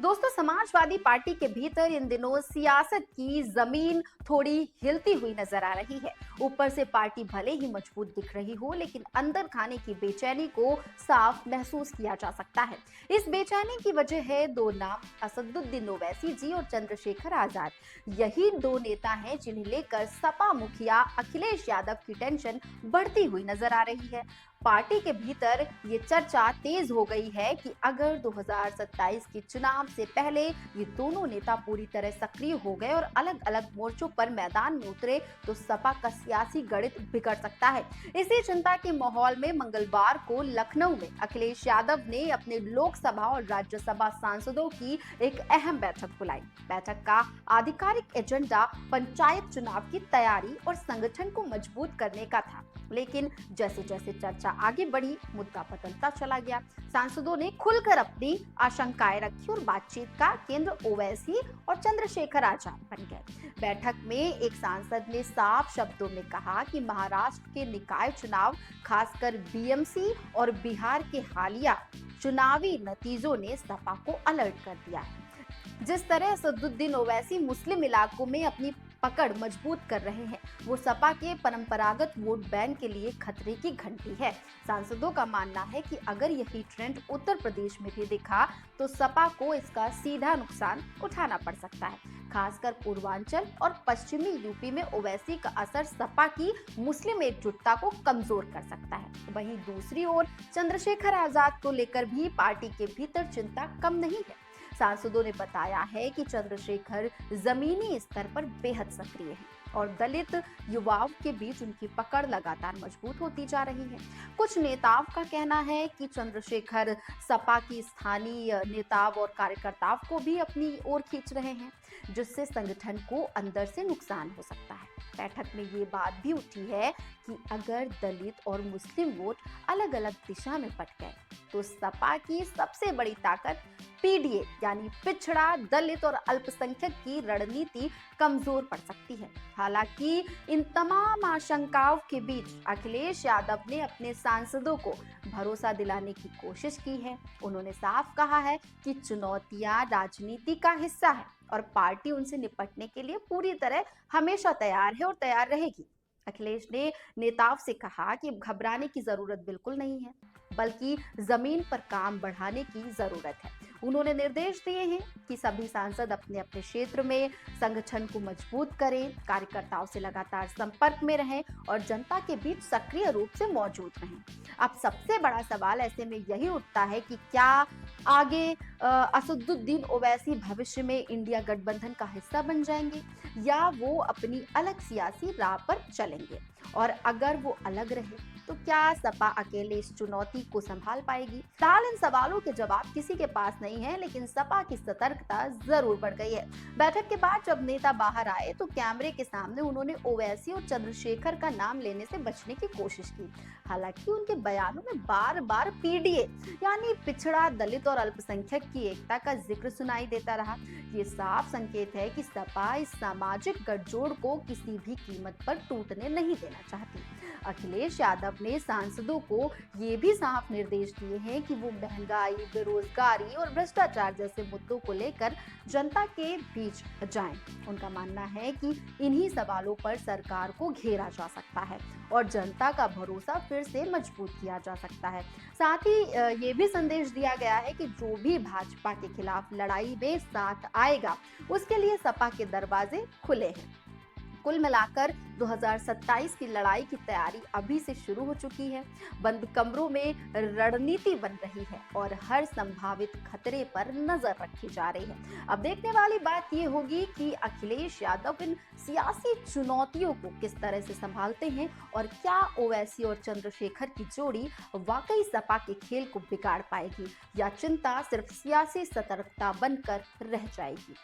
दोस्तों, समाजवादी पार्टी के भीतर इन दिनों सियासत की जमीन थोड़ी हिलती हुई नजर आ रही है। ऊपर से पार्टी भले ही मजबूत दिख रही हो, लेकिन अंदर खाने की बेचैनी को साफ महसूस किया जा सकता है। इस बेचैनी की वजह है दो नाम, असदुद्दीन ओवैसी जी और चंद्रशेखर आजाद। यही दो नेता हैं जिन्हें लेकर सपा मुखिया अखिलेश यादव की टेंशन बढ़ती हुई नजर आ रही है। पार्टी के भीतर ये चर्चा तेज हो गई है कि अगर 2027 के चुनाव से पहले ये दोनों नेता पूरी तरह सक्रिय हो गए और अलग अलग मोर्चों पर मैदान में उतरे तो सपा का सियासी गणित बिगड़ सकता है। इसी चिंता के माहौल में मंगलवार को लखनऊ में अखिलेश यादव ने अपने लोकसभा और राज्यसभा सांसदों की एक अहम बैठक बुलाई। बैठक का आधिकारिक एजेंडा पंचायत चुनाव की तैयारी और संगठन को मजबूत करने का था, लेकिन जैसे जैसे चर्चा आगे बढ़ी मुद्दा बदलता चला गया। सांसदों ने खुलकर अपनी आशंकाएं रखी और बातचीत का केंद्र ओवैसी और चंद्रशेखर आजाद बन गए। बैठक में एक सांसद ने साफ शब्दों में कहा कि महाराष्ट्र के निकाय चुनाव, खासकर बीएमसी और बिहार के हालिया चुनावी नतीजों ने सपा को अलर्ट कर दिया है। जिस तरह असदुद्दीन ओवैसी मुस्लिम इलाकों में अपनी पकड़ मजबूत कर रहे हैं, वो सपा के परंपरागत वोट बैंक के लिए खतरे की घंटी है। सांसदों का मानना है कि अगर यही ट्रेंड उत्तर प्रदेश में भी दिखा तो सपा को इसका सीधा नुकसान उठाना पड़ सकता है। खासकर पूर्वांचल और पश्चिमी यूपी में ओवैसी का असर सपा की मुस्लिम एकजुटता को कमजोर कर सकता है। वहीं दूसरी ओर चंद्रशेखर आजाद को लेकर भी पार्टी के भीतर चिंता कम नहीं है। सांसदों ने बताया है कि चंद्रशेखर जमीनी स्तर पर बेहद सक्रिय हैं और दलित युवाओं के बीच उनकी पकड़ लगातार मजबूत होती जा रही है। कुछ नेताओं का कहना है कि चंद्रशेखर सपा की स्थानीय नेताओं और कार्यकर्ताओं को भी अपनी ओर खींच रहे हैं, जिससे संगठन को अंदर से नुकसान हो सकता है। बैठक में ये बात भी उठी है कि अगर दलित और मुस्लिम वोट अलग अलग दिशा में बट गए तो सपा की सबसे बड़ी ताकत पीडीए यानी पिछड़ा, दलित और अल्पसंख्यक की रणनीति कमजोर पड़ सकती है। हालांकि इन तमाम आशंकाओं के बीच अखिलेश यादव ने अपने सांसदों को भरोसा दिलाने की कोशिश की है। उन्होंने साफ कहा है कि चुनौतियां राजनीति का हिस्सा है और पार्टी उनसे निपटने के लिए पूरी तरह हमेशा तैयार है और तैयार रहेगी। अखिलेश ने नेताओं से कहा कि घबराने की जरूरत बिल्कुल नहीं है, बल्कि जमीन पर काम बढ़ाने की जरूरत है। उन्होंने निर्देश दिए हैं कि सभी सांसद अपने अपने क्षेत्र में संगठन को मजबूत करें, कार्यकर्ताओं से लगातार संपर्क में रहें और जनता के बीच सक्रिय रूप से मौजूद रहें। अब सबसे बड़ा सवाल ऐसे में यही उठता है कि क्या आगे असदुद्दीन ओवैसी भविष्य में इंडिया गठबंधन का हिस्सा बन जाएंगे या वो अपनी अलग सियासी राह पर चलेंगे, और अगर वो अलग रहे तो क्या सपा अकेले इस चुनौती को संभाल पाएगी? फिलहाल इन सवालों के जवाब किसी के पास नहीं है, लेकिन सपा की सतर्कता जरूर बढ़ गई है। बैठक के बाद जब नेता बाहर आए तो कैमरे के सामने उन्होंने ओवैसी और चंद्रशेखर का नाम लेने से बचने की कोशिश की। हालांकि उनके बयानों में बार बार पीडीए यानी पिछड़ा, दलित और अल्पसंख्यक की एकता का जिक्र सुनाई देता रहा। ये साफ संकेत है कि सपा इस सामाजिक गठजोड़ को किसी भी कीमत पर टूटने नहीं देना चाहती। अखिलेश यादव ने सांसदों को ये भी साफ निर्देश दिए हैं कि वो महंगाई, बेरोजगारी और भ्रष्टाचार जैसे मुद्दों को लेकर जनता के बीच जाएं। उनका मानना है कि इन्हीं सवालों पर सरकार को घेरा जा सकता है और जनता का भरोसा फिर से मजबूत किया जा सकता है। साथ ही ये भी संदेश दिया गया है कि जो भी भाजपा के खिलाफ लड़ाई में साथ आएगा उसके लिए सपा के दरवाजे खुले हैं। कुल मिलाकर 2027 की लड़ाई की तैयारी अभी से शुरू हो चुकी है। बंद कमरों में रणनीति बन रही है और हर संभावित खतरे पर नजर रखी जा रही है। अब देखने वाली बात ये होगी कि अखिलेश यादव इन सियासी चुनौतियों को किस तरह से संभालते हैं और क्या ओवैसी और चंद्रशेखर की जोड़ी वाकई सपा के खेल को बिगाड़ पाएगी या चिंता सिर्फ सियासी सतर्कता बनकर रह जाएगी।